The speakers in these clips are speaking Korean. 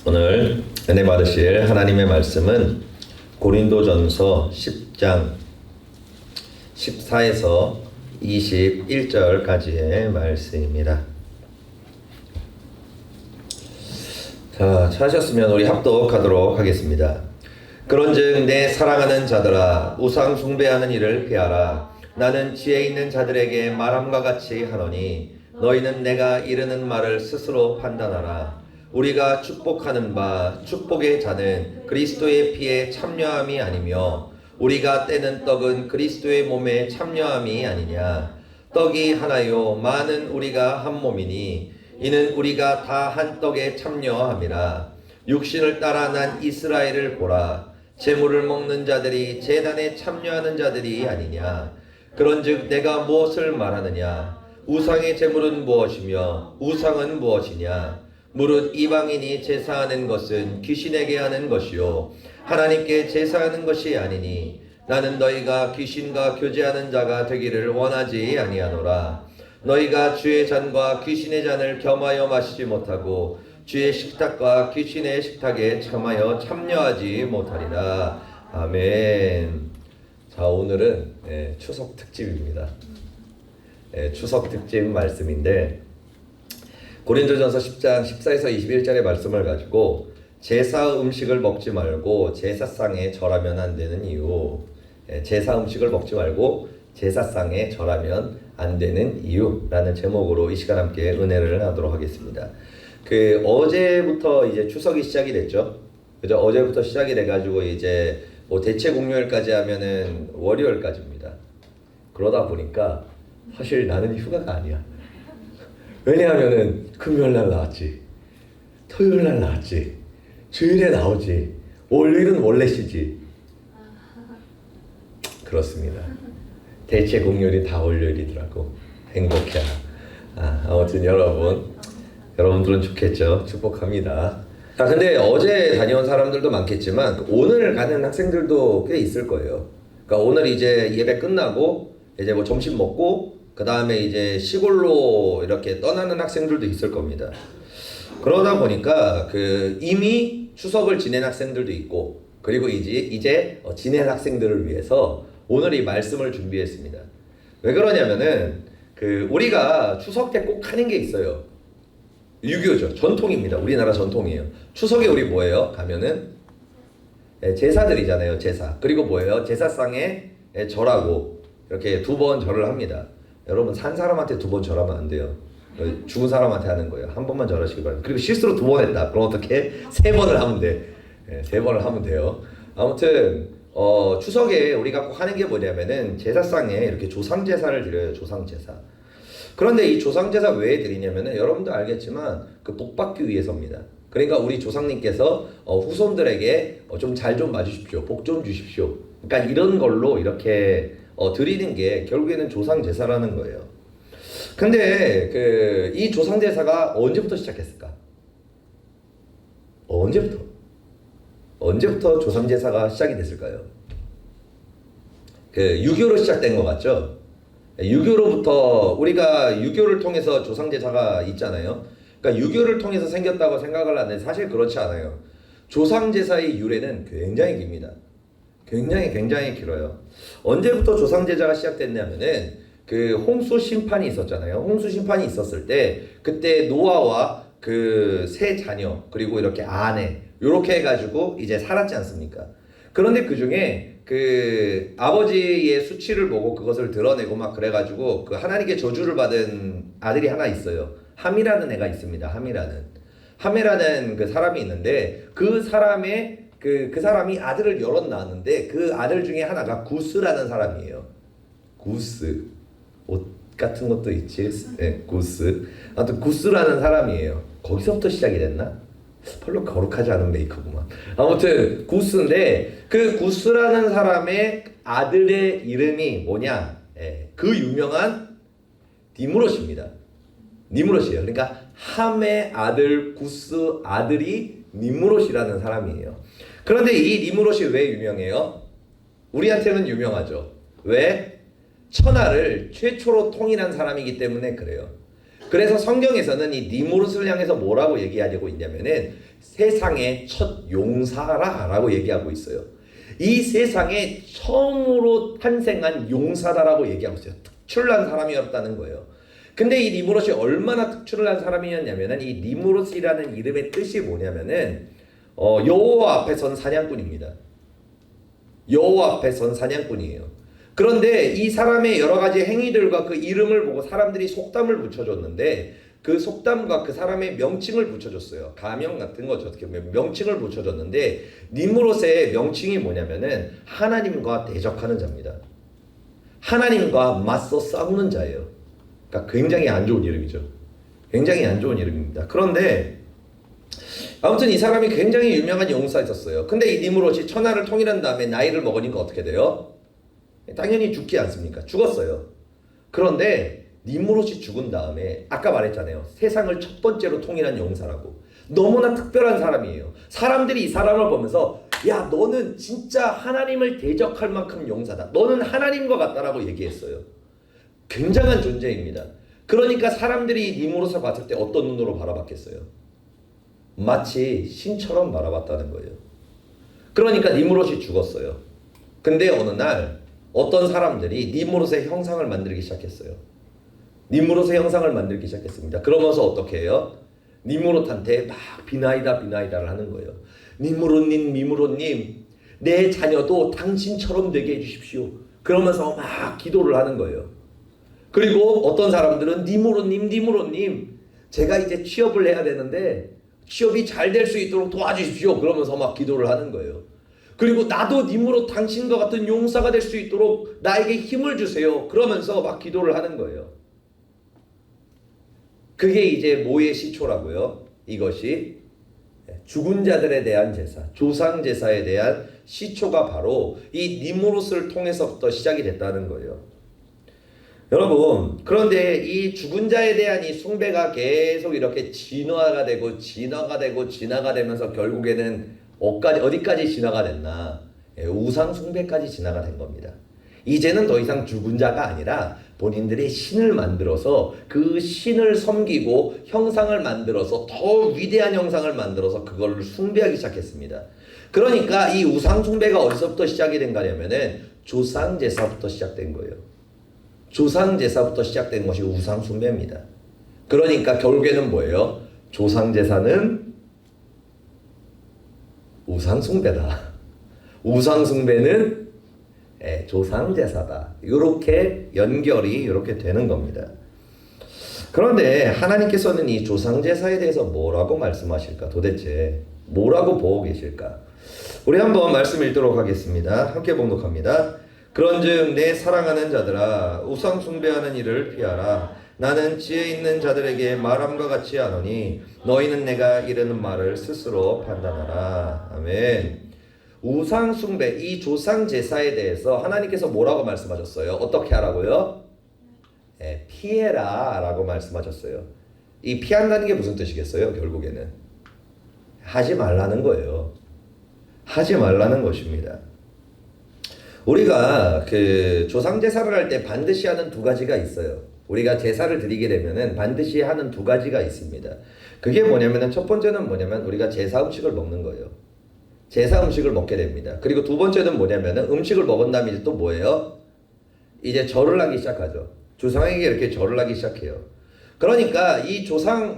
오늘 은혜 받으실 하나님의 말씀은 고린도전서 10장 14에서 21절까지의 말씀입니다. 자, 찾으셨으면 우리 합독하도록 하겠습니다. 그런즉 내 사랑하는 자들아, 우상 숭배하는 일을 피하라. 나는 지혜 있는 자들에게 말함과 같이 하노니 너희는 내가 이르는 말을 스스로 판단하라. 우리가 축복하는 바 축복의 잔은 그리스도의 피에 참여함이 아니며 우리가 떼는 떡은 그리스도의 몸에 참여함이 아니냐. 떡이 하나요 많은 우리가 한 몸이니 이는 우리가 다 한 떡에 참여함이라. 육신을 따라 난 이스라엘을 보라. 제물을 먹는 자들이 제단에 참여하는 자들이 아니냐. 그런즉 내가 무엇을 말하느냐. 우상의 제물은 무엇이며 우상은 무엇이냐. 무릇 이방인이 제사하는 것은 귀신에게 하는 것이요 하나님께 제사하는 것이 아니니 나는 너희가 귀신과 교제하는 자가 되기를 원하지 아니하노라. 너희가 주의 잔과 귀신의 잔을 겸하여 마시지 못하고 주의 식탁과 귀신의 식탁에 참여하지 못하리라. 아멘. 자, 오늘은 추석 특집입니다. 추석 특집 말씀인데 고린도전서 10장 14에서 21절의 말씀을 가지고 제사 음식을 먹지 말고 제사상에 절하면 안 되는 이유, 제사 음식을 먹지 말고 제사상에 절하면 안 되는 이유라는 제목으로 이 시간 함께 은혜를 하도록 하겠습니다. 어제부터 이제 추석이 시작이 됐죠. 그죠? 어제부터 시작이 돼가지고 이제 대체 공휴일까지 하면은 월요일까지입니다. 그러다 보니까 사실 나는 휴가가 아니야. 왜냐하면은 금요일날 나왔지, 토요일날 나왔지, 주일에 나오지, 월요일은 원래 쉬지. 그렇습니다. 대체 공휴일이 다 월요일이더라고. 행복해. 아무튼 여러분들은 좋겠죠. 축복합니다. 자, 근데 어제 다녀온 사람들도 많겠지만 오늘 가는 학생들도 꽤 있을 거예요. 그러니까 오늘 이제 예배 끝나고 이제 점심 먹고 그 다음에 이제 시골로 이렇게 떠나는 학생들도 있을 겁니다. 그러다 보니까 이미 추석을 지낸 학생들도 있고, 그리고 이제 지낸 학생들을 위해서 오늘 이 말씀을 준비했습니다. 왜 그러냐면은 우리가 추석 때 꼭 하는 게 있어요. 유교죠. 전통입니다. 우리나라 전통이에요. 추석에 우리 뭐예요? 가면은 제사드리잖아요. 제사. 그리고 뭐예요? 제사상에 절하고 이렇게 2번 절을 합니다. 여러분, 산 사람한테 2번 절하면 안 돼요. 죽은 사람한테 하는 거예요. 한 번만 절하시기 바랍니다. 그리고 실수로 2번 했다. 그럼 어떻게? 3번을 하면 돼. 3번을 하면 돼요. 아무튼 추석에 우리가 꼭 하는 게 뭐냐면은 제사상에 이렇게 조상제사를 드려요. 조상제사. 그런데 이 조상제사 왜 드리냐면은 여러분도 알겠지만 복 받기 위해서입니다. 그러니까 우리 조상님께서 후손들에게 좀 잘 좀 봐주십시오. 복 좀 주십시오. 그러니까 이런 걸로 이렇게 드리는 게 결국에는 조상제사라는 거예요. 근데 이 조상제사가 언제부터 시작했을까? 언제부터 조상제사가 시작이 됐을까요? 유교로 시작된 것 같죠? 유교로부터 우리가 유교를 통해서 조상제사가 있잖아요. 그러니까 유교를 통해서 생겼다고 생각을 하는데 사실 그렇지 않아요. 조상제사의 유래는 굉장히 깁니다. 굉장히 길어요. 언제부터 조상제사가 시작됐냐면은 홍수 심판이 있었잖아요. 홍수 심판이 있었을 때 그때 노아와 세 자녀 그리고 이렇게 아내 요렇게 해가지고 이제 살았지 않습니까? 그런데 그 중에 아버지의 수치를 보고 그것을 드러내고 막 그래가지고 하나님께 저주를 받은 아들이 하나 있어요. 함이라는 애가 있습니다. 함이라는 사람이 있는데 그 사람이 아들을 여럿 낳았는데 그 아들 중에 하나가 구스라는 사람이에요. 구스. 옷 같은 것도 있지. 구스. 아무튼 구스라는 사람이에요. 거기서부터 시작이 됐나? 별로 거룩하지 않은 메이크구만. 아무튼 구스인데 그 구스라는 사람의 아들의 이름이 뭐냐? 그 유명한 니므롯입니다. 니므롯이에요. 그러니까 함의 아들 구스 아들이 니므롯이라는 사람이에요. 그런데 이 니므롯이 왜 유명해요? 우리한테는 유명하죠. 왜? 천하를 최초로 통일한 사람이기 때문에 그래요. 그래서 성경에서는 이 니므롯을 향해서 뭐라고 얘기하고 있냐면은 세상의 첫 용사라라고 얘기하고 있어요. 이 세상에 처음으로 탄생한 용사다라고 얘기하고 있어요. 특출난 사람이었다는 거예요. 근데 이 니무롯이 얼마나 특출난 사람이었냐면은 이 니무롯이라는 이름의 뜻이 뭐냐면은 여호와 앞에 선 사냥꾼입니다. 여호와 앞에 선 사냥꾼이에요. 그런데 이 사람의 여러 가지 행위들과 그 이름을 보고 사람들이 속담을 붙여줬는데 그 속담과 그 사람의 명칭을 붙여줬어요. 가명 같은 거죠. 어떻게 보면 명칭을 붙여줬는데 니무롯의 명칭이 뭐냐면은 하나님과 대적하는 자입니다. 하나님과 맞서 싸우는 자예요. 그러니까 굉장히 안 좋은 이름이죠. 굉장히 안 좋은 이름입니다. 그런데 아무튼 이 사람이 굉장히 유명한 용사였었어요. 근데 이 니무롯이 천하를 통일한 다음에 나이를 먹으니까 어떻게 돼요? 당연히 죽지 않습니까? 죽었어요. 그런데 니무롯이 죽은 다음에 아까 말했잖아요. 세상을 첫 번째로 통일한 용사라고. 너무나 특별한 사람이에요. 사람들이 이 사람을 보면서 야 너는 진짜 하나님을 대적할 만큼 용사다. 너는 하나님과 같다라고 얘기했어요. 굉장한 존재입니다. 그러니까 사람들이 니무롯을 봤을 때 어떤 눈으로 바라봤겠어요? 마치 신처럼 바라봤다는 거예요. 그러니까 니무롯이 죽었어요. 근데 어느 날 어떤 사람들이 니무롯의 형상을 만들기 시작했어요. 니무롯의 형상을 만들기 시작했습니다. 그러면서 어떻게 해요? 니무롯한테 막 비나이다를 하는 거예요. 니무롯님, 내 자녀도 당신처럼 되게 해주십시오. 그러면서 막 기도를 하는 거예요. 그리고 어떤 사람들은 니무롯님, 제가 이제 취업을 해야 되는데 취업이 잘 될 수 있도록 도와주십시오. 그러면서 막 기도를 하는 거예요. 그리고 나도 니무롯 당신과 같은 용사가 될 수 있도록 나에게 힘을 주세요. 그러면서 막 기도를 하는 거예요. 그게 이제 뭐의 시초라고요? 이것이 죽은 자들에 대한 제사, 조상 제사에 대한 시초가 바로 이 니무롯을 통해서부터 시작이 됐다는 거예요. 여러분, 그런데 이 죽은 자에 대한 이 숭배가 계속 이렇게 진화가 되면서 결국에는 어디까지 진화가 됐나? 우상 숭배까지 진화가 된 겁니다. 이제는 더 이상 죽은 자가 아니라 본인들이 신을 만들어서 그 신을 섬기고 형상을 만들어서 더 위대한 형상을 만들어서 그걸 숭배하기 시작했습니다. 그러니까 이 우상 숭배가 어디서부터 시작이 된 거냐면은 조상 제사부터 시작된 거예요. 조상 제사부터 시작된 것이 우상 숭배입니다. 그러니까 결국에는 뭐예요? 조상 제사는 우상 숭배다. 우상 숭배는 조상 제사다. 이렇게 연결이 이렇게 되는 겁니다. 그런데 하나님께서는 이 조상 제사에 대해서 뭐라고 말씀하실까? 도대체 뭐라고 보고 계실까? 우리 한번 말씀 읽도록 하겠습니다. 함께 봉독합니다. 그런즉 내 사랑하는 자들아 우상 숭배하는 일을 피하라. 나는 지혜 있는 자들에게 말함과 같이 하노니 너희는 내가 이르는 말을 스스로 판단하라. 아멘. 우상 숭배, 이 조상 제사에 대해서 하나님께서 뭐라고 말씀하셨어요? 어떻게 하라고요? 피해라 라고 말씀하셨어요. 이 피한다는 게 무슨 뜻이겠어요? 결국에는 하지 말라는 거예요. 하지 말라는 것입니다. 우리가 그 조상 제사를 할 때 반드시 하는 두 가지가 있어요. 우리가 제사를 드리게 되면은 반드시 하는 두 가지가 있습니다. 그게 뭐냐면은 첫 번째는 뭐냐면 우리가 제사 음식을 먹는 거예요. 제사 음식을 먹게 됩니다. 그리고 두 번째는 뭐냐면은 음식을 먹은 다음에 이제 또 뭐예요? 이제 절을 하기 시작하죠. 조상에게 이렇게 절을 하기 시작해요. 그러니까 이 조상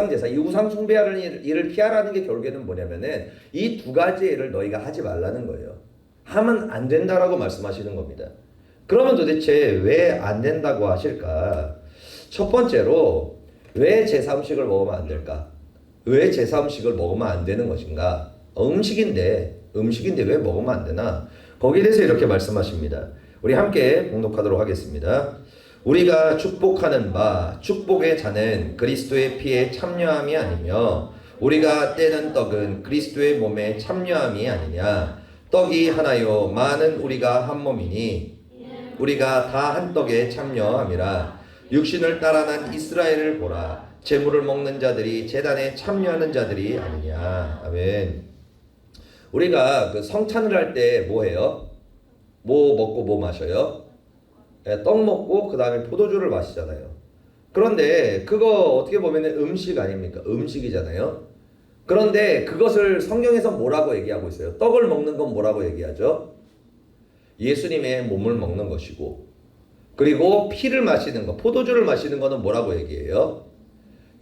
제사, 이 우상 숭배하는 일을 피하라는 게 결국에는 뭐냐면은 이 두 가지 일을 너희가 하지 말라는 거예요. 하면 안 된다라고 말씀하시는 겁니다. 그러면 도대체 왜 안 된다고 하실까? 첫 번째로 왜 제사 음식을 먹으면 안 될까? 왜 제사 음식을 먹으면 안 되는 것인가? 음식인데 왜 먹으면 안 되나? 거기에 대해서 이렇게 말씀하십니다. 우리 함께 봉독하도록 하겠습니다. 우리가 축복하는 바 축복의 잔은 그리스도의 피에 참여함이 아니며 우리가 떼는 떡은 그리스도의 몸에 참여함이 아니냐. 떡이 하나요 많은 우리가 한 몸이니 우리가 다 한 떡에 참여함이라. 육신을 따라 난 이스라엘을 보라. 제물을 먹는 자들이 제단에 참여하는 자들이 아니냐. 아멘. 우리가 그 성찬을 할 때 뭐 해요? 뭐 먹고 뭐 마셔요? 떡 먹고 그 다음에 포도주를 마시잖아요. 그런데 그거 어떻게 보면 음식 아닙니까? 음식이잖아요. 그런데 그것을 성경에서 뭐라고 얘기하고 있어요? 떡을 먹는 건 뭐라고 얘기하죠? 예수님의 몸을 먹는 것이고, 그리고 피를 마시는 것, 포도주를 마시는 것은 뭐라고 얘기해요?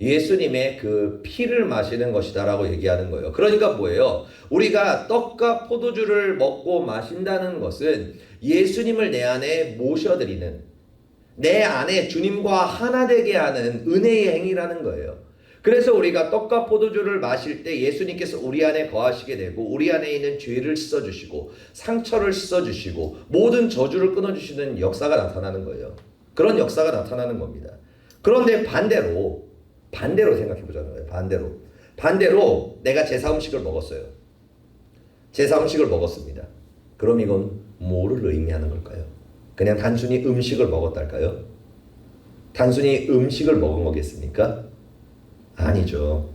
예수님의 그 피를 마시는 것이다라고 얘기하는 거예요. 그러니까 뭐예요? 우리가 떡과 포도주를 먹고 마신다는 것은 예수님을 내 안에 모셔드리는, 내 안에 주님과 하나 되게 하는 은혜의 행위라는 거예요. 그래서 우리가 떡과 포도주를 마실 때 예수님께서 우리 안에 거하시게 되고, 우리 안에 있는 죄를 씻어주시고 상처를 씻어주시고 모든 저주를 끊어주시는 역사가 나타나는 거예요. 그런 역사가 나타나는 겁니다. 그런데 반대로 생각해 보자는 거예요. 반대로 내가 제사 음식을 먹었어요. 제사 음식을 먹었습니다. 그럼 이건 뭐를 의미하는 걸까요? 그냥 단순히 음식을 먹었달까요? 단순히 음식을 먹은 거겠습니까? 아니죠.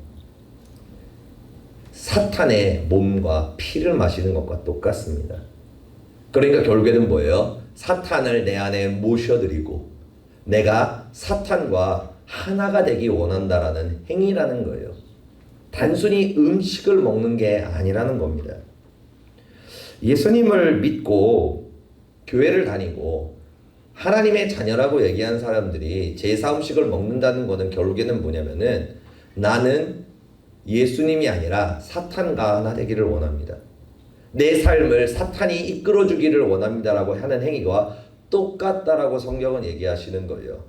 사탄의 몸과 피를 마시는 것과 똑같습니다. 그러니까 결국에는 뭐예요? 사탄을 내 안에 모셔드리고 내가 사탄과 하나가 되기 원한다라는 행위라는 거예요. 단순히 음식을 먹는 게 아니라는 겁니다. 예수님을 믿고 교회를 다니고 하나님의 자녀라고 얘기한 사람들이 제사 음식을 먹는다는 것은 결국에는 뭐냐면은 나는 예수님이 아니라 사탄과 하나 되기를 원합니다. 내 삶을 사탄이 이끌어주기를 원합니다라고 하는 행위가 똑같다라고 성경은 얘기하시는 거예요.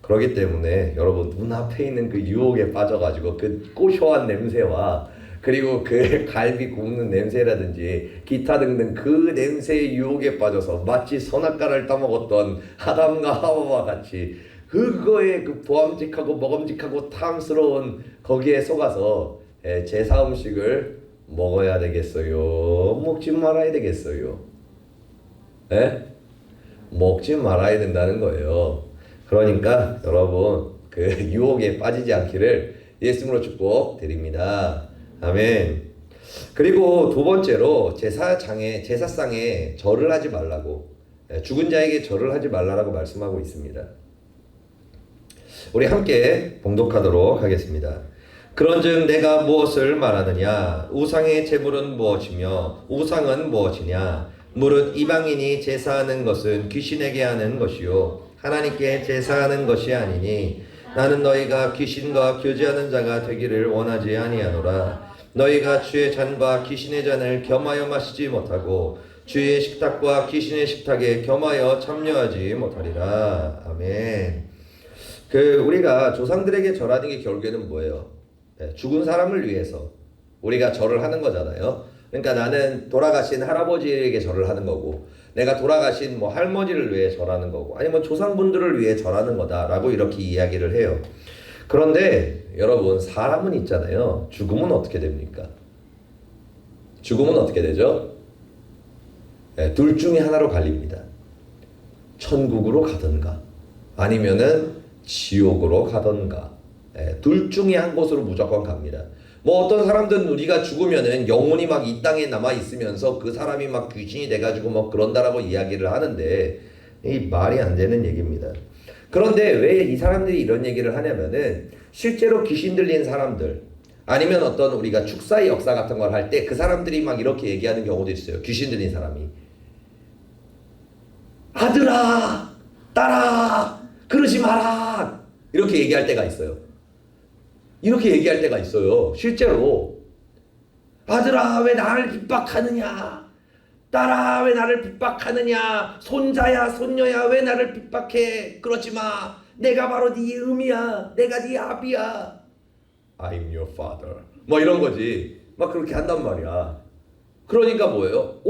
그렇기 때문에 여러분 눈앞에 있는 그 유혹에 빠져가지고 그 고소한 냄새와 그리고 그 갈비 굽는 냄새라든지 기타 등등 그 냄새의 유혹에 빠져서 마치 선악과를 따먹었던 아담과 하와와 같이 그거에 그 보암직하고 먹음직하고 탐스러운 거기에 속아서 제사 음식을 먹어야 되겠어요? 먹지 말아야 되겠어요? 먹지 말아야 된다는 거예요. 그러니까 여러분 그 유혹에 빠지지 않기를 예수님으로 축복드립니다. 아멘. 그리고 두 번째로 제사상에 절을 하지 말라고, 죽은 자에게 절을 하지 말라라고 말씀하고 있습니다. 우리 함께 봉독하도록 하겠습니다. 그런즉 내가 무엇을 말하느냐? 우상의 제물은 무엇이며 우상은 무엇이냐? 무릇 이방인이 제사하는 것은 귀신에게 하는 것이요 하나님께 제사하는 것이 아니니 나는 너희가 귀신과 교제하는 자가 되기를 원하지 아니하노라. 너희가 주의 잔과 귀신의 잔을 겸하여 마시지 못하고 주의 식탁과 귀신의 식탁에 겸하여 참여하지 못하리라. 아멘. 우리가 조상들에게 절하는 게 결국에는 뭐예요? 죽은 사람을 위해서 우리가 절을 하는 거잖아요. 그러니까 나는 돌아가신 할아버지에게 절을 하는 거고, 내가 돌아가신 할머니를 위해 절하는 거고, 아니면 조상분들을 위해 절하는 거다라고 이렇게 이야기를 해요. 그런데 여러분 사람은 있잖아요. 죽으면 어떻게 됩니까? 죽으면 어떻게 되죠? 둘 중에 하나로 갈립니다. 천국으로 가든가 아니면은 지옥으로 가든가, 둘 중에 한 곳으로 무조건 갑니다. 어떤 사람들은 우리가 죽으면은 영혼이 막 이 땅에 남아 있으면서 그 사람이 막 귀신이 돼가지고 그런다라고 이야기를 하는데 이 말이 안 되는 얘기입니다. 그런데 왜 이 사람들이 이런 얘기를 하냐면은 실제로 귀신 들린 사람들 아니면 어떤 우리가 축사의 역사 같은 걸 할 때 그 사람들이 막 이렇게 얘기하는 경우도 있어요. 귀신 들린 사람이 아들아 딸아 그러지 마라 이렇게 얘기할 때가 있어요. 이렇게 얘기할 때가 있어요. 실제로 아들아 왜 나를 핍박하느냐, 딸아 왜 나를 핍박하느냐, 손자야 손녀야 왜 나를 핍박해, 그러지 마, 내가 바로 네 음이야, 내가 네 아비야, I'm your father 이런 거지. 막 그렇게 한단 말이야. 그러니까 뭐예요?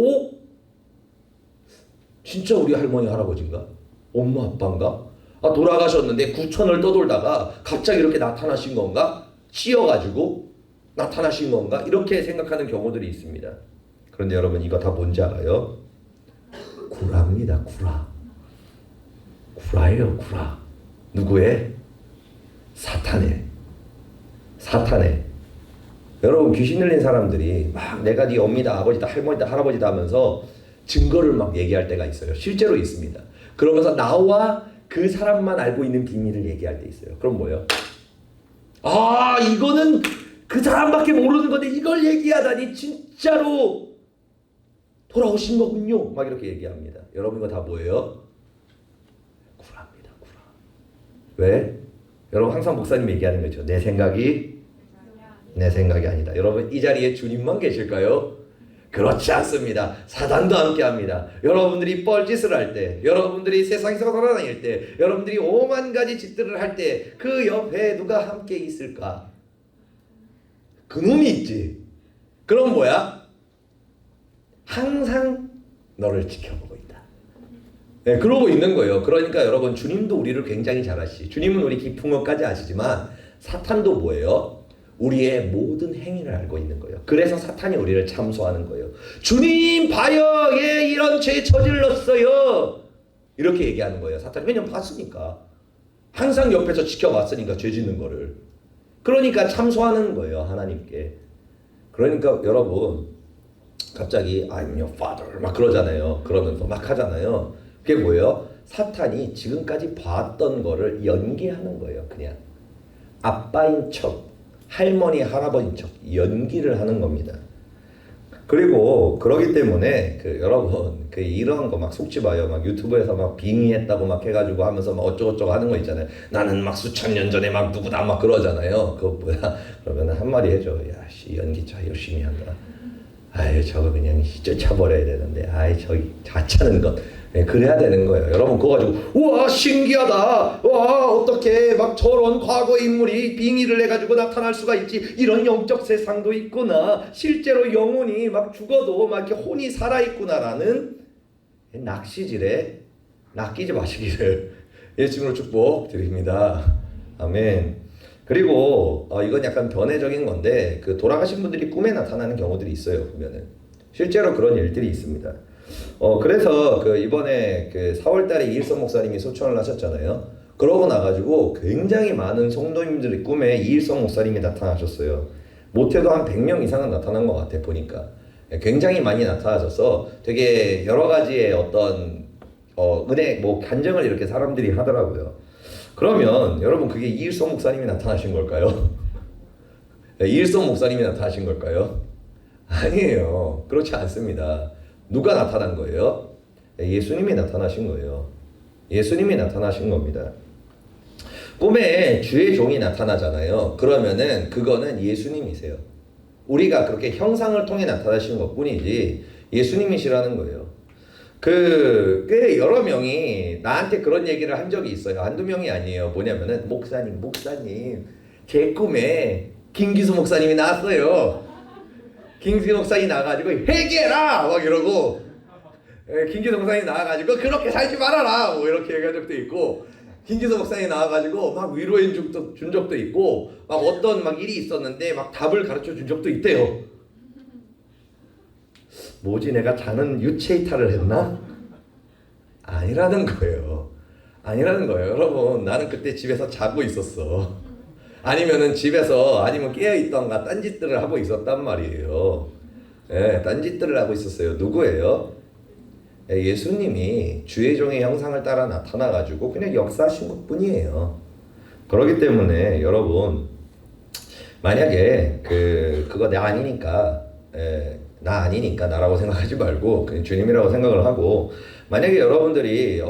진짜 우리 할머니 할아버지인가? 엄마 아빠인가? 돌아가셨는데 구천을 떠돌다가 갑자기 이렇게 나타나신 건가? 씌어가지고 나타나신 건가? 이렇게 생각하는 경우들이 있습니다. 그런데 여러분 이거 다 뭔지 알아요? 구라입니다. 구라예요. 구라. 누구의? 사탄의. 여러분 귀신 들린 사람들이 막 내가 네 엄미다 아버지다 할머니다 할아버지다 하면서 증거를 막 얘기할 때가 있어요. 실제로 있습니다. 그러면서 나와 그 사람만 알고 있는 비밀을 얘기할 때 있어요. 그럼 뭐예요? 이거는 그 사람밖에 모르는 건데 이걸 얘기하다니 진짜로 돌아오신 거군요. 막 이렇게 얘기합니다. 여러분 이거 다 뭐예요? 구라입니다. 구라. 왜? 여러분 항상 목사님 얘기하는 거죠. 내 생각이 아니다. 여러분 이 자리에 주님만 계실까요? 그렇지 않습니다. 사단도 함께합니다. 여러분들이 뻘짓을 할 때, 여러분들이 세상에서 돌아다닐 때, 여러분들이 오만 가지 짓들을 할 때 그 옆에 누가 함께 있을까? 그놈이 있지. 그럼 뭐야? 항상 너를 지켜보고 있다. 네, 그러고 있는 거예요. 그러니까 여러분 주님도 우리를 굉장히 잘 아시지. 주님은 우리 깊은 것까지 아시지만 사탄도 뭐예요? 우리의 모든 행위를 알고 있는 거예요. 그래서 사탄이 우리를 참소하는 거예요. 주님 봐요. 얘 이런 죄 저질렀어요. 이렇게 얘기하는 거예요. 사탄이. 왜냐면 봤으니까. 항상 옆에서 지켜봤으니까 죄 짓는 거를. 그러니까 참소하는 거예요. 하나님께. 그러니까 여러분 갑자기 I'm your father 막 그러잖아요. 그러면서 막 하잖아요. 그게 뭐예요? 사탄이 지금까지 봤던 거를 연기하는 거예요. 그냥 아빠인 척, 할머니, 할아버지인 척 연기를 하는 겁니다. 그리고 그러기 때문에 여러분 이런 거 막 속지 마요. 막 유튜브에서 막 빙의했다고 막 해가지고 하면서 막 어쩌고저쩌고 하는 거 있잖아요. 나는 막 수천 년 전에 막 누구다 막 그러잖아요. 그거 뭐야? 그러면 한마디 해줘. 야, 씨 연기 참 열심히 한다. 아유 저거 그냥 쫓아버려야 되는데 아이 저기 자차는 것 그래야 되는 거예요. 여러분 그거 가지고 우와 신기하다. 와 어떻게 막 저런 과거 인물이 빙의를 해가지고 나타날 수가 있지. 이런 영적 세상도 있구나. 실제로 영혼이 막 죽어도 막 이렇게 혼이 살아있구나라는 낚시질에 낚이지 마시기를 예수님으로 축복드립니다. 아멘. 그리고 이건 약간 변해적인 건데 돌아가신 분들이 꿈에 나타나는 경우들이 있어요. 보면은 실제로 그런 일들이 있습니다. 그래서 이번에 4월달에 이일성 목사님이 소천을 하셨잖아요. 그러고 나가지고 굉장히 많은 성도님들의 꿈에 이일성 목사님이 나타나셨어요. 못해도 한 100명 이상은 나타난 것 같아 보니까. 굉장히 많이 나타나셔서 되게 여러 가지의 어떤 은혜 간증을 이렇게 사람들이 하더라고요. 그러면 여러분 그게 이일성 목사님이 나타나신 걸까요? 이일성 목사님이 나타나신 걸까요? 아니에요. 그렇지 않습니다. 누가 나타난 거예요? 예수님이 나타나신 거예요. 예수님이 나타나신 겁니다. 꿈에 주의 종이 나타나잖아요. 그러면은 그거는 예수님이세요. 우리가 그렇게 형상을 통해 나타나신 것 뿐이지 예수님이시라는 거예요. 꽤 여러 명이 나한테 그런 얘기를 한 적이 있어요. 한두 명이 아니에요. 뭐냐면은 목사님 제 꿈에 김기수 목사님이 나왔어요. 김기수 목사님이 나와가지고 회개해라 막 이러고 김기수 목사님이 나와가지고 그렇게 살지 말아라 뭐 이렇게 얘기한 적도 있고 김기수 목사님이 나와가지고 막 위로해 준 적도 있고 막 어떤 막 일이 있었는데 막 답을 가르쳐 준 적도 있대요. 뭐지 내가 자는 유체 이탈을 했나? 아니라는 거예요. 여러분 나는 그때 집에서 자고 있었어. 아니면은 집에서 아니면 깨어있던가 딴짓들을 하고 있었단 말이에요. 딴짓들을 하고 있었어요. 누구예요? 예수님이 주의 종의 형상을 따라 나타나가지고 그냥 역사하신 것 뿐이에요. 그렇기 때문에 여러분 만약에 그거 나 아니니까 나라고 생각하지 말고 그냥 주님이라고 생각을 하고 만약에 여러분들이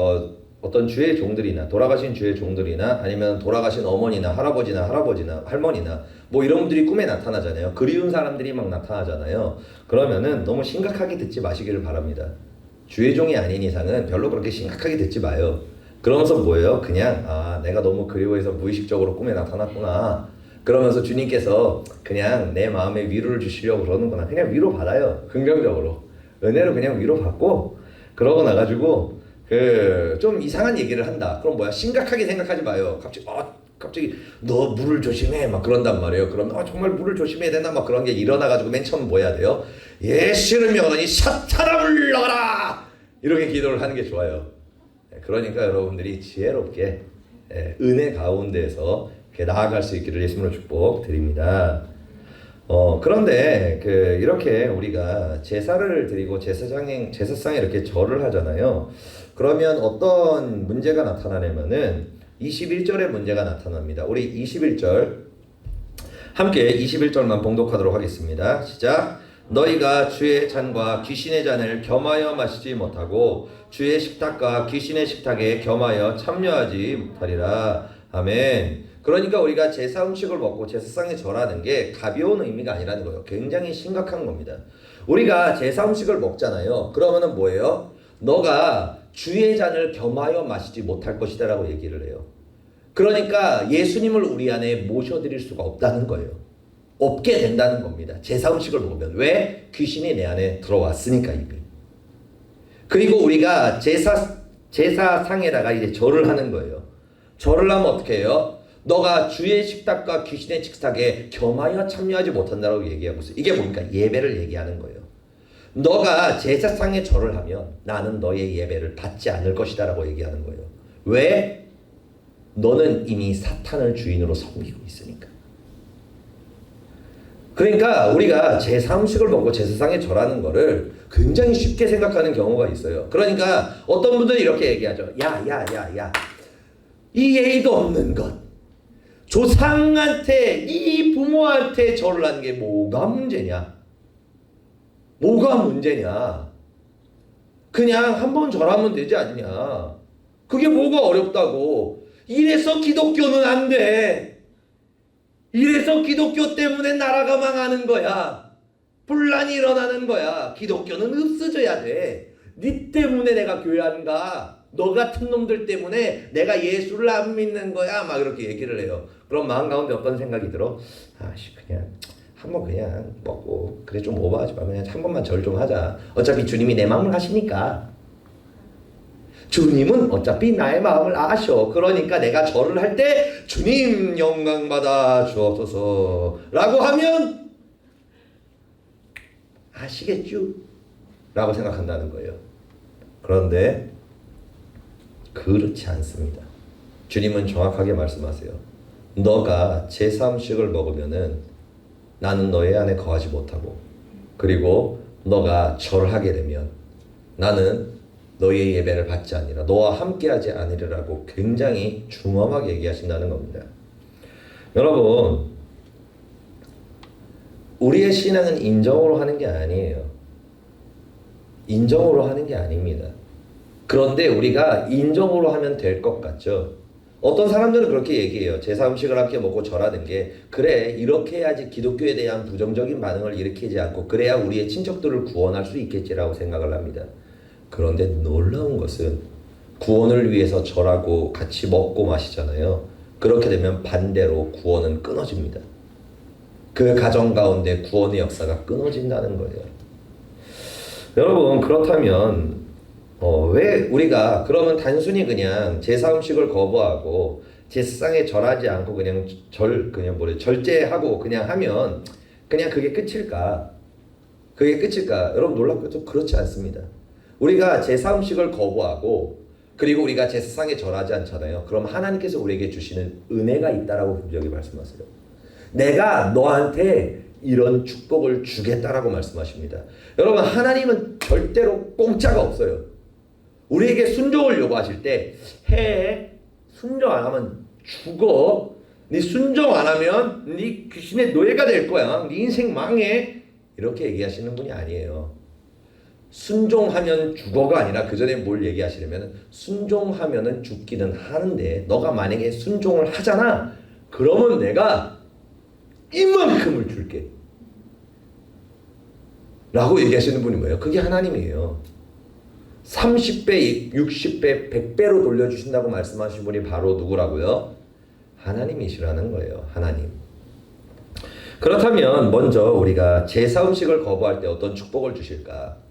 어떤 주의 종들이나 돌아가신 주의 종들이나 아니면 돌아가신 어머니나 할아버지나 할머니나 뭐 이런 분들이 꿈에 나타나잖아요. 그리운 사람들이 막 나타나잖아요. 그러면은 너무 심각하게 듣지 마시기를 바랍니다. 주의 종이 아닌 이상은 별로 그렇게 심각하게 듣지 마요. 그러면서 뭐예요? 그냥 내가 너무 그리워해서 무의식적으로 꿈에 나타났구나. 그러면서 주님께서 그냥 내 마음에 위로를 주시려고 그러는구나. 그냥 위로 받아요. 긍정적으로. 은혜로 그냥 위로 받고 그러고 나가지고 좀 이상한 얘기를 한다. 그럼 뭐야? 심각하게 생각하지 마요. 갑자기 너 물을 조심해 막 그런단 말이에요. 그럼 정말 물을 조심해야 되나 막 그런 게 일어나가지고 맨 처음 뭐 해야 돼요? 예수를 명하니 사탄아 물러가라 이렇게 기도를 하는 게 좋아요. 그러니까 여러분들이 지혜롭게 은혜 가운데서 나아갈 수 있기를 예수님으로 축복드립니다. 그런데 이렇게 우리가 제사를 드리고 제사상에 이렇게 절을 하잖아요. 그러면 어떤 문제가 나타나냐면은 21절에 문제가 나타납니다. 우리 21절 함께 21절만 봉독하도록 하겠습니다. 시작. 너희가 주의 잔과 귀신의 잔을 겸하여 마시지 못하고 주의 식탁과 귀신의 식탁에 겸하여 참여하지 못하리라. 아멘. 그러니까 우리가 제사 음식을 먹고 제사상에 절하는 게 가벼운 의미가 아니라는 거예요. 굉장히 심각한 겁니다. 우리가 제사 음식을 먹잖아요. 그러면은 뭐예요? 너가 주의 잔을 겸하여 마시지 못할 것이다 라고 얘기를 해요. 그러니까 예수님을 우리 안에 모셔드릴 수가 없다는 거예요. 없게 된다는 겁니다. 제사 음식을 먹으면. 왜? 귀신이 내 안에 들어왔으니까 이미. 그리고 우리가 제사상에다가 이제 절을 하는 거예요. 절을 하면 어떻게 해요? 너가 주의 식탁과 귀신의 식탁에 겸하여 참여하지 못한다고 얘기하고 있어요. 이게 뭡니까? 예배를 얘기하는 거예요. 너가 제사상에 절을 하면 나는 너의 예배를 받지 않을 것이다 라고 얘기하는 거예요. 왜? 너는 이미 사탄을 주인으로 섬기고 있으니까. 그러니까 우리가 제사 음식을 먹고 제사상에 절하는 거를 굉장히 쉽게 생각하는 경우가 있어요. 그러니까 어떤 분들은 이렇게 얘기하죠. 야. 이 예의도 없는 것. 조상한테, 이 부모한테 절을 하는 게 뭐가 문제냐? 뭐가 문제냐? 그냥 한번 절하면 되지 않냐? 그게 뭐가 어렵다고? 이래서 기독교는 안 돼. 이래서 기독교 때문에 나라가 망하는 거야. 분란이 일어나는 거야. 기독교는 없어져야 돼. 네 때문에 내가 교회 안 가. 너 같은 놈들 때문에 내가 예수를 안 믿는 거야. 막 이렇게 얘기를 해요. 그럼 마음 가운데 어떤 생각이 들어? 그냥 한번 그냥 먹고 그래 좀 오버하지 마. 그냥 한 번만 절 좀 하자. 어차피 주님이 내 마음을 하시니까. 주님은 어차피 나의 마음을 아셔. 그러니까 내가 절을 할 때 주님 영광 받아 주옵소서 라고 하면 아시겠죠? 라고 생각한다는 거예요. 그런데 그렇지 않습니다. 주님은 정확하게 말씀하세요. 너가 제사 음식을 먹으면은 나는 너의 안에 거하지 못하고, 그리고 너가 절하게 되면 나는 너의 예배를 받지 아니라 너와 함께하지 아니라고 굉장히 중엄하게 얘기하신다는 겁니다. 여러분, 우리의 신앙은 인정으로 하는 게 아니에요. 인정으로 하는 게 아닙니다. 그런데 우리가 인정으로 하면 될 것 같죠? 어떤 사람들은 그렇게 얘기해요. 제사 음식을 함께 먹고 절하는 게 그래 이렇게 해야지 기독교에 대한 부정적인 반응을 일으키지 않고 그래야 우리의 친척들을 구원할 수 있겠지라고 생각을 합니다. 그런데 놀라운 것은 구원을 위해서 절하고 같이 먹고 마시잖아요. 그렇게 되면 반대로 구원은 끊어집니다. 그 가정 가운데 구원의 역사가 끊어진다는 거예요. 여러분, 그렇다면 왜 우리가 그러면 단순히 그냥 제사 음식을 거부하고 제사상에 절하지 않고 그냥 절제하고 그냥 하면 그냥 그게 끝일까? 그게 끝일까? 여러분 놀랍게도 그렇지 않습니다. 우리가 제사 음식을 거부하고 그리고 우리가 제사상에 절하지 않잖아요. 그럼 하나님께서 우리에게 주시는 은혜가 있다라고 분명히 말씀하세요. 내가 너한테 이런 축복을 주겠다라고 말씀하십니다. 여러분, 하나님은 절대로 공짜가 없어요. 우리에게 순종을 요구하실 때 해. 순종 안 하면 죽어. 네 순종 안 하면 네 귀신의 노예가 될 거야. 네 인생 망해. 이렇게 얘기하시는 분이 아니에요. 순종하면 죽어가 아니라 그 전에 뭘 얘기하시냐면 순종하면은 죽기는 하는데 너가 만약에 순종을 하잖아. 그러면 내가 이만큼을 줄게. 라고 얘기하시는 분이 뭐예요? 그게 하나님이에요. 30배, 60배, 100배로 돌려주신다고 말씀하신 분이 바로 누구라고요? 하나님이시라는 거예요. 하나님. 그렇다면 먼저 우리가 제사 음식을 거부할 때 어떤 축복을 주실까?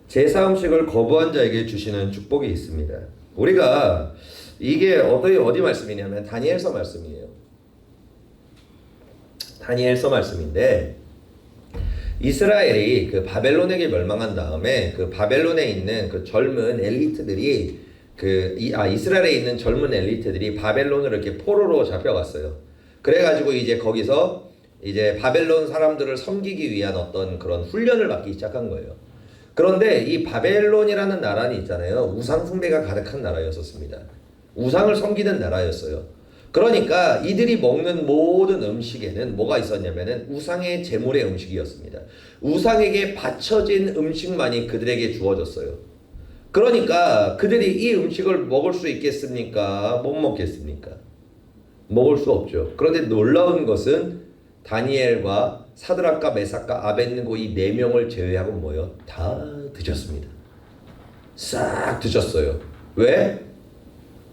제사 음식을 거부한 자에게 주시는 축복이 있습니다. 우리가 이게 어디 말씀이냐면 다니엘서 말씀이에요. 다니엘서 말씀인데 이스라엘이 그 바벨론에게 멸망한 다음에 그 바벨론에 있는 그 젊은 엘리트들이 이스라엘에 있는 젊은 엘리트들이 바벨론을 이렇게 포로로 잡혀갔어요. 그래가지고 이제 거기서 이제 바벨론 사람들을 섬기기 위한 어떤 그런 훈련을 받기 시작한 거예요. 그런데 이 바벨론이라는 나라는 있잖아요. 우상 숭배가 가득한 나라였었습니다. 우상을 섬기는 나라였어요. 그러니까 이들이 먹는 모든 음식에는 뭐가 있었냐면은 우상의 제물의 음식이었습니다. 우상에게 바쳐진 음식만이 그들에게 주어졌어요. 그러니까 그들이 이 음식을 먹을 수 있겠습니까? 못 먹겠습니까? 먹을 수 없죠. 그런데 놀라운 것은 다니엘과 사드락과 메삭과 아벳느고 이 네 명을 제외하고 뭐요? 다 드셨습니다. 싹 드셨어요. 왜?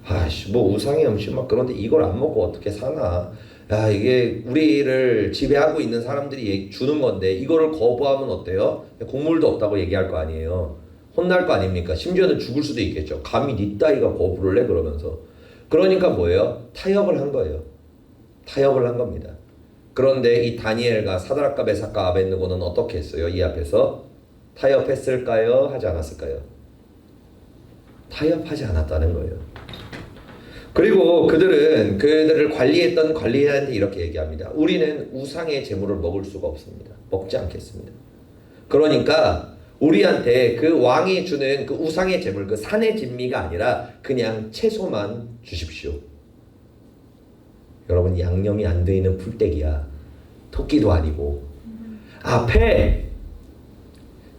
아씨 뭐 우상의 음식 막 그런데 이걸 안 먹고 어떻게 사나? 야 이게 우리를 지배하고 있는 사람들이 주는 건데 이거를 거부하면 어때요? 국물도 없다고 얘기할 거 아니에요. 혼날 거 아닙니까? 심지어는 죽을 수도 있겠죠. 감히 니 따위가 거부를 해 그러면서. 그러니까 뭐예요? 타협을 한 거예요. 타협을 한 겁니다. 그런데 이 다니엘과 사드락과 메삭과 아벳느고는 어떻게 했어요? 이 앞에서 타협했을까요? 하지 않았을까요? 타협하지 않았다는 거예요. 그리고 그들을 관리했던 관리자한테 이렇게 얘기합니다. 우리는 우상의 제물을 먹을 수가 없습니다. 먹지 않겠습니다. 그러니까 우리한테 그 왕이 주는 그 우상의 제물, 그 산의 진미가 아니라 그냥 채소만 주십시오. 여러분 양념이 안 돼 있는 풀떼기야. 토끼도 아니고 앞에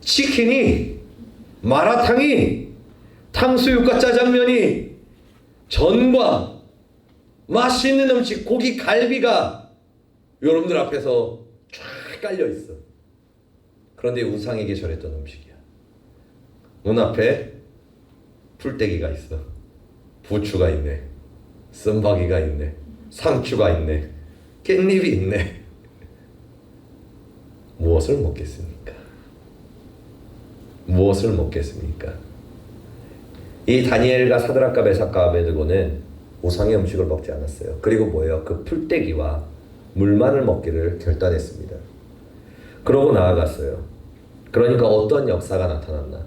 치킨이, 마라탕이, 탕수육과 짜장면이, 전과 맛있는 음식, 고기 갈비가 여러분들 앞에서 쫙 깔려 있어. 그런데 우상에게 절했던 음식이야. 눈앞에 풀떼기가 있어. 부추가 있네. 쓴바귀가 있네. 상추가 있네. 깻잎이 있네. 무엇을 먹겠습니까? 무엇을 먹겠습니까? 이 다니엘과 사드락과 메삭과 아벳느고는 우상의 음식을 먹지 않았어요. 그리고 뭐예요? 그 풀떼기와 물만을 먹기를 결단했습니다. 그러고 나아갔어요. 그러니까 어떤 역사가 나타났나?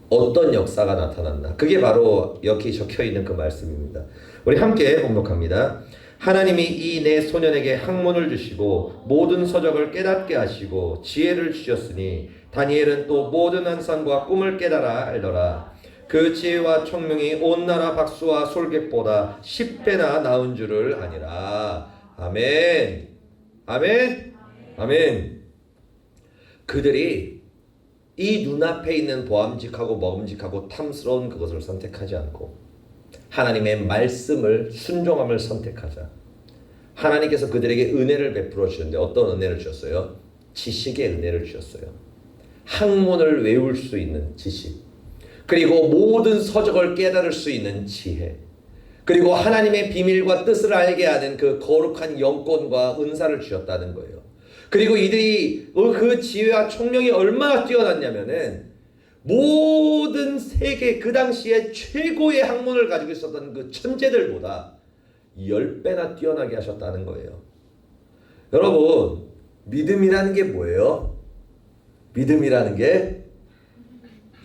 어떤 역사가 나타났나? 그게 바로 여기 적혀있는 그 말씀입니다. 우리 함께 봉독합니다. 하나님이 이 네 소년에게 학문을 주시고 모든 서적을 깨닫게 하시고 지혜를 주셨으니 다니엘은 또 모든 환상과 꿈을 깨달아 알더라. 그 지혜와 총명이 온 나라 박수와 솔깃보다 10배나 나은 줄을 아니라. 아멘. 아멘. 아멘. 그들이 이 눈앞에 있는 보암직하고 먹음직하고 탐스러운 그것을 선택하지 않고 하나님의 말씀을 순종함을 선택하자. 하나님께서 그들에게 은혜를 베풀어 주셨는데 어떤 은혜를 주셨어요? 지식의 은혜를 주셨어요. 학문을 외울 수 있는 지식, 그리고 모든 서적을 깨달을 수 있는 지혜, 그리고 하나님의 비밀과 뜻을 알게 하는 그 거룩한 영권과 은사를 주셨다는 거예요. 그리고 이들이 그 지혜와 총명이 얼마나 뛰어났냐면은 모든 세계 그 당시에 최고의 학문을 가지고 있었던 그 천재들보다 10배나 뛰어나게 하셨다는 거예요. 여러분, 믿음이라는 게 뭐예요? 믿음이라는 게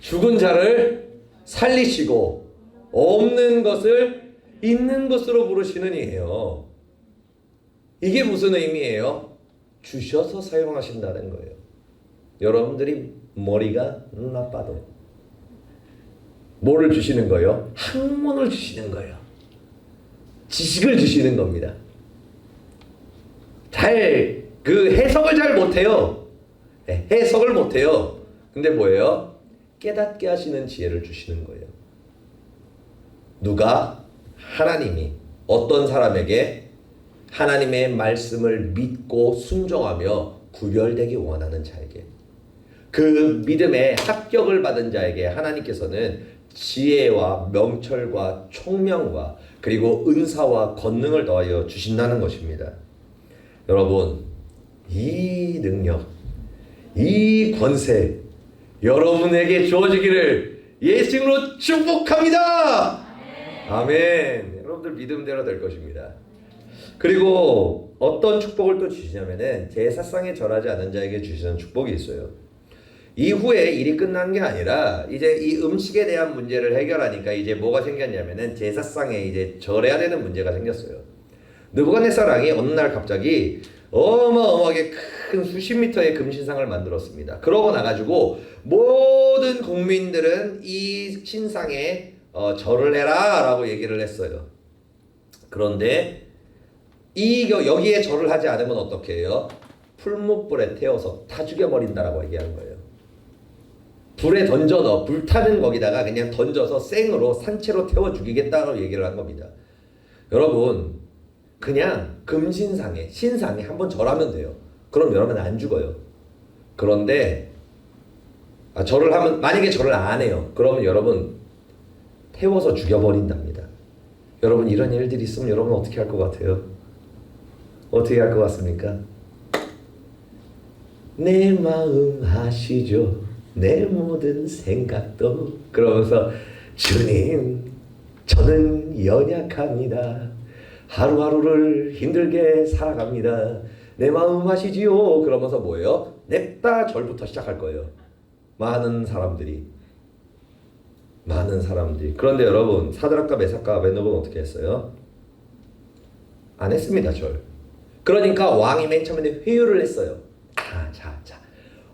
죽은 자를 살리시고 없는 것을 있는 것으로 부르시는 이에요. 이게 무슨 의미예요? 주셔서 사용하신다는 거예요. 여러분들이 머리가 나빠도 뭐를 주시는 거예요? 학문을 주시는 거예요. 지식을 주시는 겁니다. 그 해석을 잘 못해요. 네, 해석을 못해요. 근데 뭐예요? 깨닫게 하시는 지혜를 주시는 거예요. 누가? 하나님이 어떤 사람에게? 하나님의 말씀을 믿고 순종하며 구별되기 원하는 자에게, 그 믿음의 합격을 받은 자에게 하나님께서는 지혜와 명철과 총명과 그리고 은사와 권능을 더하여 주신다는 것입니다. 여러분, 이 능력, 이 권세 여러분에게 주어지기를 예수님으로 축복합니다. 아멘. 여러분들 믿음대로 될 것입니다. 그리고 어떤 축복을 또 주시냐면은 제사상에 절하지 않은 자에게 주시는 축복이 있어요. 이후에 일이 끝난 게 아니라 이제 이 음식에 대한 문제를 해결하니까 이제 뭐가 생겼냐면은 제사상에 이제 절해야 되는 문제가 생겼어요. 느부갓네살 왕이 어느 날 갑자기 어마어마하게 큰 수십 미터의 금신상을 만들었습니다. 그러고 나가지고 모든 국민들은 이 신상에 절을 해라 라고 얘기를 했어요. 그런데 여기에 절을 하지 않으면 어떻게 해요? 풀무불에 태워서 타 죽여버린다라고 얘기하는 거예요. 불에 던져 넣어 불타는 거기다가 그냥 던져서 생으로 산채로 태워 죽이겠다고 얘기를 한 겁니다. 여러분 그냥 금신상에 신상에 한번 절하면 돼요. 그럼 여러분 안 죽어요. 그런데 절을 하면 만약에 절을 안 해요. 그러면 여러분 태워서 죽여버린답니다. 여러분 이런 일들이 있으면 여러분 어떻게 할 것 같아요? 어떻게 할 것 같습니까? 내 마음 아시죠? 내 모든 생각도 그러면서 주님 저는 연약합니다. 하루하루를 힘들게 살아갑니다. 내 마음 아시지요? 그러면서 뭐예요? 냅다 절부터 시작할 거예요. 많은 사람들이. 그런데 여러분 사드락과 메삭과 아벳느고는 어떻게 했어요? 안 했습니다. 절. 그러니까 왕이 맨 처음에 회유를 했어요. 자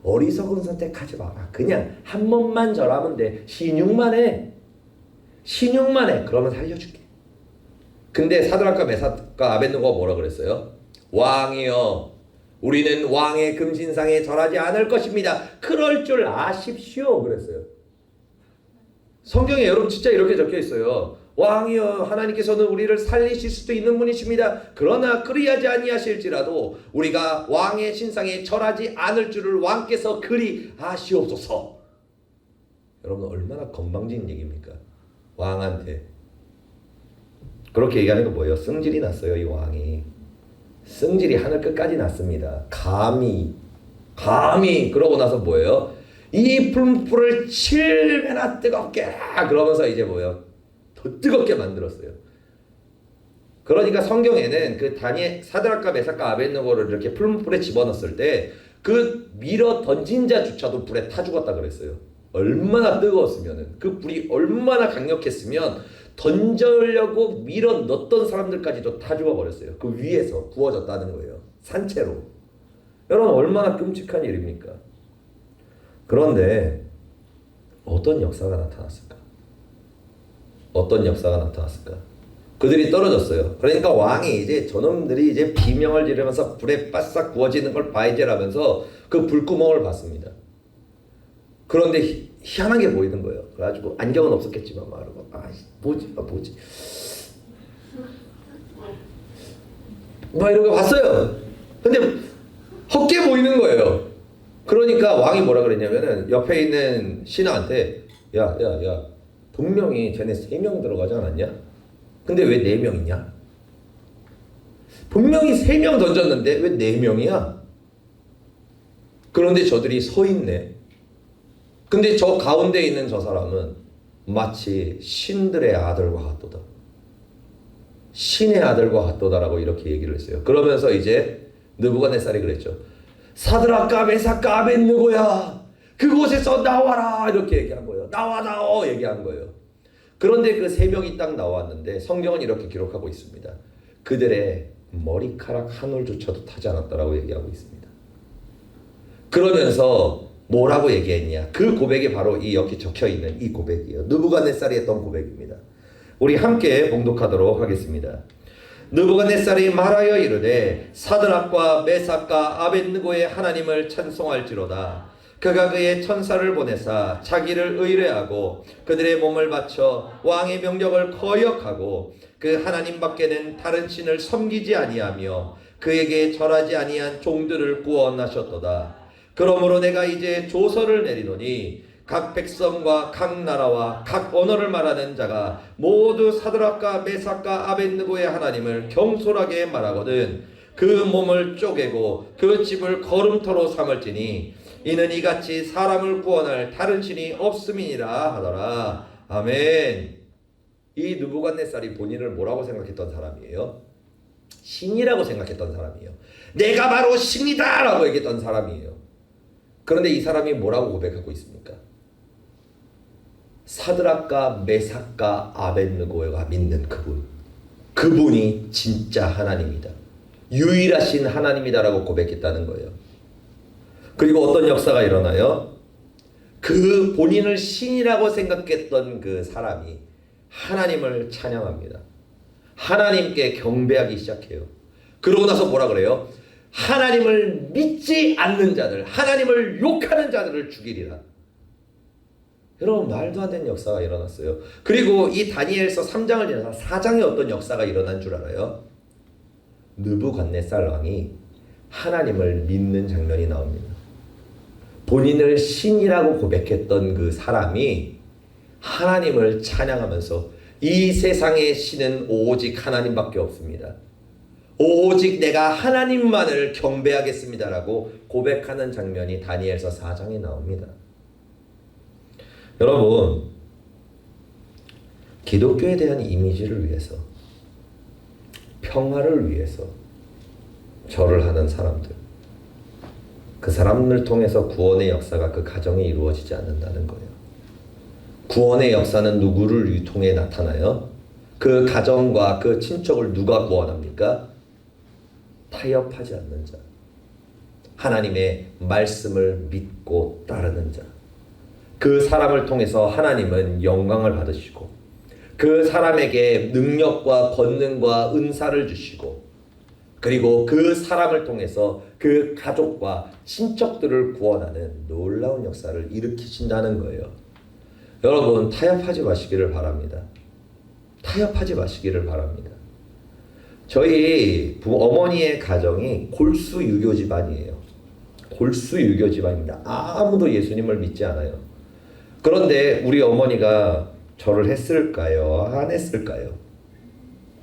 어리석은 선택하지 마라. 그냥 한 번만 절하면 돼. 신용만 해. 그러면 살려줄게. 근데 사드락과 메삭과 아벳느고가 뭐라 그랬어요? 왕이여 우리는 왕의 금신상에 절하지 않을 것입니다. 그럴 줄 아십시오. 그랬어요. 성경에 여러분 진짜 이렇게 적혀 있어요. 왕이여 하나님께서는 우리를 살리실 수도 있는 분이십니다. 그러나 그리하지 아니하실지라도 우리가 왕의 신상에 절하지 않을 줄을 왕께서 그리 아시옵소서. 여러분 얼마나 건방진 얘기입니까? 왕한테 그렇게 얘기하는 거 뭐예요? 승질이 났어요. 이 왕이 승질이 하늘 끝까지 났습니다. 감히 그러고 나서 뭐예요? 이 불을 7배나 뜨겁게 그러면서 이제 뭐예요? 더 뜨겁게 만들었어요. 그러니까 성경에는 그 사드락과 메삭과 아벳느고를 이렇게 풀무불에 집어넣었을 때 그 밀어 던진 자조차도 불에 타 죽었다 그랬어요. 얼마나 뜨거웠으면은 그 불이 얼마나 강력했으면 던져려고 밀어 넣었던 사람들까지도 타 죽어버렸어요. 그 위에서 구워졌다는 거예요. 산채로. 여러분 얼마나 끔찍한 일입니까? 그런데 어떤 역사가 나타났을까? 그들이 떨어졌어요. 그러니까 왕이 이제 저놈들이 이제 비명을 지르면서 불에 바싹 구워지는 걸 봐야지라면서 그 불구멍을 봤습니다. 그런데 희한한 게 보이는 거예요. 그래가지고 안경은 없었겠지만 말하고 뭐지 막 이런 거 봤어요. 근데 헛게 보이는 거예요. 그러니까 왕이 뭐라 그랬냐면은 옆에 있는 신하한테 야 분명히 쟤네 3명 들어가지 않았냐? 근데 왜 4명이냐? 분명히 3명 던졌는데 왜 4명이야? 그런데 저들이 서 있네. 근데 저 가운데 있는 저 사람은 마치 신들의 아들과 같도다. 신의 아들과 같도다라고 이렇게 얘기를 했어요. 그러면서 이제 느부갓네살이 그랬죠. 사드락과 메삭과 아벳느고야 그곳에서 나와라 이렇게 얘기한 거예요. 나와 얘기한 거예요. 그런데 그 3명이 딱 나왔는데 성경은 이렇게 기록하고 있습니다. 그들의 머리카락 한 올조차도 타지 않았다라고 얘기하고 있습니다. 그러면서 뭐라고 얘기했냐? 그 고백이 바로 이 여기 적혀있는 이 고백이에요. 느부갓네살이 했던 고백입니다. 우리 함께 봉독하도록 하겠습니다. 느부갓네살이 말하여 이르되 사드락과 메삭과 아벳느고의 하나님을 찬송할지로다. 그가 그의 천사를 보내사 자기를 의뢰하고 그들의 몸을 바쳐 왕의 명령을 거역하고 그 하나님 밖에는 다른 신을 섬기지 아니하며 그에게 절하지 아니한 종들을 구원하셨도다. 그러므로 내가 이제 조서를 내리노니 각 백성과 각 나라와 각 언어를 말하는 자가 모두 사드락과 메삭과 아벳느고의 하나님을 경솔하게 말하거든 그 몸을 쪼개고 그 집을 거름터로 삼을지니 이는 이같이 사람을 구원할 다른 신이 없음이니라 하더라. 아멘. 이 느부갓네살이 본인을 뭐라고 생각했던 사람이에요? 신이라고 생각했던 사람이에요. 내가 바로 신이다 라고 얘기했던 사람이에요. 그런데 이 사람이 뭐라고 고백하고 있습니까? 사드락과 메삭과 아벳느고가 믿는 그분이 진짜 하나님이다. 유일하신 하나님이다라고 고백했다는 거예요. 그리고 어떤 역사가 일어나요? 그 본인을 신이라고 생각했던 그 사람이 하나님을 찬양합니다. 하나님께 경배하기 시작해요. 그러고 나서 뭐라 그래요? 하나님을 믿지 않는 자들, 하나님을 욕하는 자들을 죽이리라. 여러분, 말도 안 되는 역사가 일어났어요. 그리고 이 다니엘서 3장을 지나서 4장에 어떤 역사가 일어난 줄 알아요? 느부갓네살 왕이 하나님을 믿는 장면이 나옵니다. 본인을 신이라고 고백했던 그 사람이 하나님을 찬양하면서 이 세상의 신은 오직 하나님밖에 없습니다. 오직 내가 하나님만을 경배하겠습니다라고 고백하는 장면이 다니엘서 4장에 나옵니다. 여러분, 기독교에 대한 이미지를 위해서, 평화를 위해서 절을 하는 사람들, 그 사람을 통해서 구원의 역사가 그 가정에 이루어지지 않는다는 거예요. 구원의 역사는 누구를 통해 나타나요? 그 가정과 그 친척을 누가 구원합니까? 타협하지 않는 자, 하나님의 말씀을 믿고 따르는 자, 그 사람을 통해서 하나님은 영광을 받으시고 그 사람에게 능력과 권능과 은사를 주시고 그리고 그 사람을 통해서 그 가족과 친척들을 구원하는 놀라운 역사를 일으키신다는 거예요. 여러분, 타협하지 마시기를 바랍니다. 타협하지 마시기를 바랍니다. 저희 어머니의 가정이 골수 유교 집안이에요. 골수 유교 집안입니다. 아무도 예수님을 믿지 않아요. 그런데 우리 어머니가 절을 했을까요? 안 했을까요?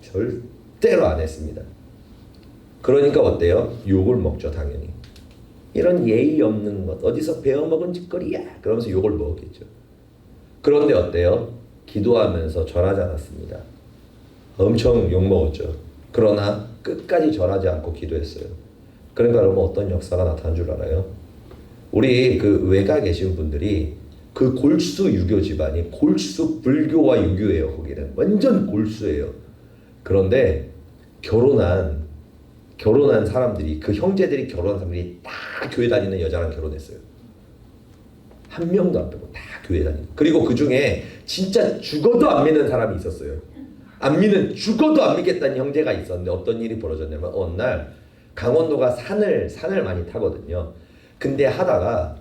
절대로 안 했습니다. 그러니까 어때요? 욕을 먹죠, 당연히. 이런 예의 없는 것, 어디서 배워먹은 짓거리야, 그러면서 욕을 먹었겠죠. 그런데 어때요? 기도하면서 절하지 않았습니다. 엄청 욕먹었죠. 그러나 끝까지 절하지 않고 기도했어요. 그러니까 여러분, 어떤 역사가 나타난 줄 알아요? 우리 그 외가 계신 분들이 그 골수 유교 집안이 골수 불교와 유교예요. 거기는 완전 골수예요. 그런데 결혼한 사람들이, 그 형제들이 결혼한 사람들이 다 교회 다니는 여자랑 결혼했어요. 한 명도 안 빼고 다 교회 다니고. 그리고 그 중에 진짜 죽어도 안 믿는 사람이 있었어요. 죽어도 안 믿겠다는 형제가 있었는데 어떤 일이 벌어졌냐면, 어느 날 강원도가 산을 많이 타거든요. 근데 하다가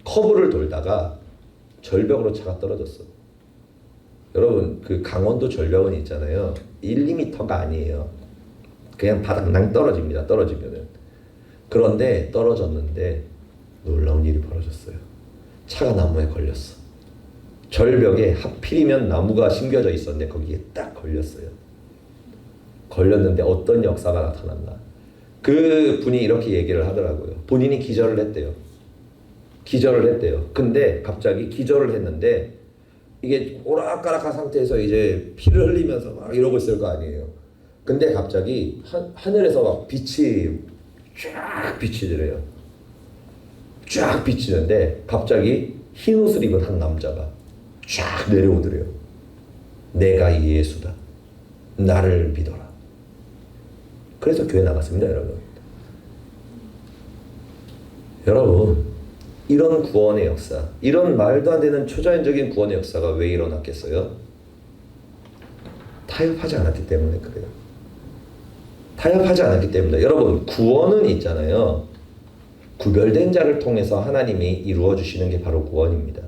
커브를 돌다가 절벽으로 차가 떨어졌어. 여러분, 그 강원도 절벽은 있잖아요. 1, 2m가 아니에요. 그냥 바닥낭 떨어집니다. 떨어지면은. 그런데 떨어졌는데 놀라운 일이 벌어졌어요. 차가 나무에 걸렸어. 절벽에 하필이면 나무가 심겨져 있었는데 거기에 딱 걸렸어요. 걸렸는데 어떤 역사가 나타났나? 그 분이 이렇게 얘기를 하더라고요. 본인이 기절을 했대요. 근데 갑자기 기절을 했는데 이게 오락가락한 상태에서 이제 피를 흘리면서 막 이러고 있을 거 아니에요. 근데 갑자기 하늘에서 막 빛이 쫙 비치더래요. 쫙 비치는데 갑자기 흰 옷을 입은 한 남자가 쫙 내려오더래요. 내가 예수다. 나를 믿어라. 그래서 교회 나갔습니다, 여러분. 여러분, 이런 구원의 역사, 이런 말도 안 되는 초자연적인 구원의 역사가 왜 일어났겠어요? 타협하지 않았기 때문에 그래요. 타협하지 않았기 때문에. 여러분, 구원은 있잖아요. 구별된 자를 통해서 하나님이 이루어 주시는 게 바로 구원입니다.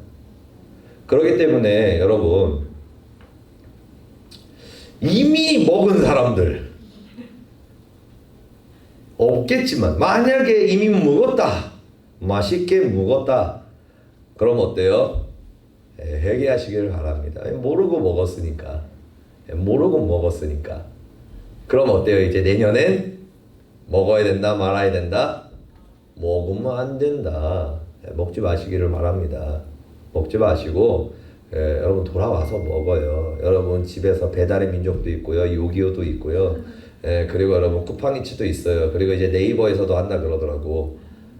그렇기 때문에 여러분, 이미 먹은 사람들 없겠지만 만약에 이미 먹었다, 맛있게 먹었다, 그럼 어때요? 회개하시기를 바랍니다. 모르고 먹었으니까. 그럼 어때요? 이제 내년엔 먹어야 된다, 말아야 된다? 먹으면 안 된다. 먹지 마시기를 바랍니다. 먹지 마시고 여러분 돌아와서 먹어요. 여러분 집에서 배달의 민족도 있고요, 요기요도 있고요. 그리고 여러분 쿠팡이츠도 있어요. 그리고 이제 네이버에서도 한다 그러더라고.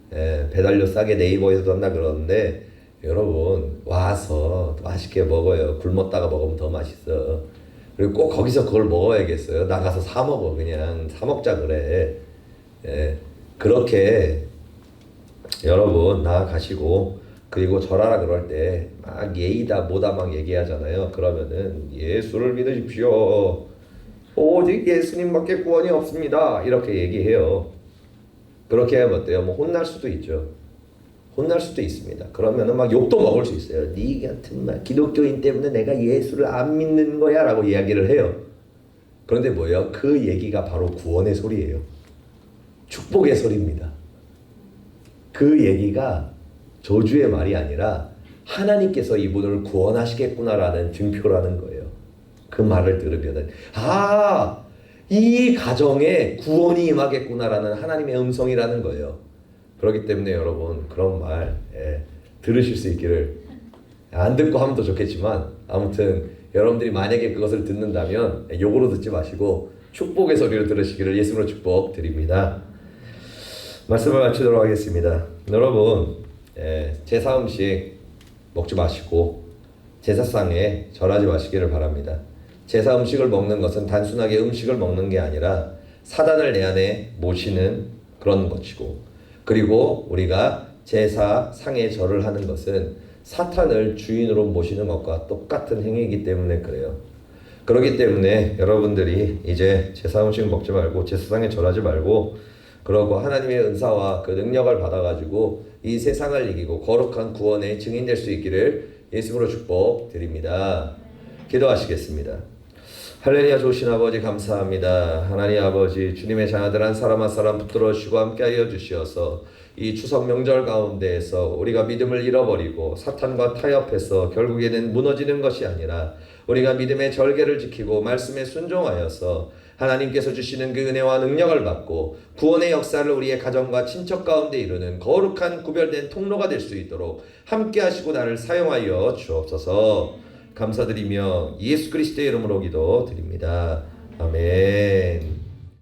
배달료 싸게 네이버에서도 한다 그러는데 여러분 와서 맛있게 먹어요. 굶었다가 먹으면 더 맛있어. 그리고 꼭 거기서 그걸 먹어야겠어요? 나가서 사 먹어. 그냥 사 먹자 그래. 그렇게 여러분 나아가시고, 그리고 절하라 그럴 때 막 예의다 뭐다 막 얘기하잖아요. 그러면은 예수를 믿으십시오. 오직 예수님밖에 구원이 없습니다. 이렇게 얘기해요. 그렇게 하면 어때요? 뭐 혼날 수도 있죠. 혼날 수도 있습니다. 그러면은 막 욕도 먹을 수 있어요. 네 같은 말 기독교인 때문에 내가 예수를 안 믿는 거야라고 이야기를 해요. 그런데 뭐예요? 그 얘기가 바로 구원의 소리예요. 축복의 소리입니다. 그 얘기가 저주의 말이 아니라 하나님께서 이분을 구원하시겠구나라는 증표라는 거예요. 그 말을 들으면은 이 가정에 구원이 임하겠구나라는 하나님의 음성이라는 거예요. 그렇기 때문에 여러분 그런 말 들으실 수 있기를, 안 듣고 하면 더 좋겠지만 아무튼 여러분들이 만약에 그것을 듣는다면 욕으로 듣지 마시고 축복의 소리로 들으시기를 예수님으로 축복드립니다. 말씀을 마치도록 하겠습니다. 여러분 제사 음식 먹지 마시고 제사상에 절하지 마시기를 바랍니다. 제사 음식을 먹는 것은 단순하게 음식을 먹는 게 아니라 사단을 내 안에 모시는 그런 것이고, 그리고 우리가 제사상에 절을 하는 것은 사탄을 주인으로 모시는 것과 똑같은 행위이기 때문에 그래요. 그렇기 때문에 여러분들이 이제 제사 음식 먹지 말고 제사상에 절하지 말고, 그러고 하나님의 은사와 그 능력을 받아가지고 이 세상을 이기고 거룩한 구원의 증인될 수 있기를 예수님으로 축복드립니다. 기도하시겠습니다. 할렐루야. 좋으신 아버지 감사합니다. 하나님 아버지, 주님의 자녀들 한 사람 한 사람 붙들어 주시고 함께하여 주시어서 이 추석 명절 가운데에서 우리가 믿음을 잃어버리고 사탄과 타협해서 결국에는 무너지는 것이 아니라 우리가 믿음의 절개를 지키고 말씀에 순종하여서 하나님께서 주시는 그 은혜와 능력을 받고 구원의 역사를 우리의 가정과 친척 가운데 이루는 거룩한 구별된 통로가 될 수 있도록 함께 하시고 나를 사용하여 주옵소서. 감사드리며 예수 그리스도의 이름으로 기도드립니다. 아멘.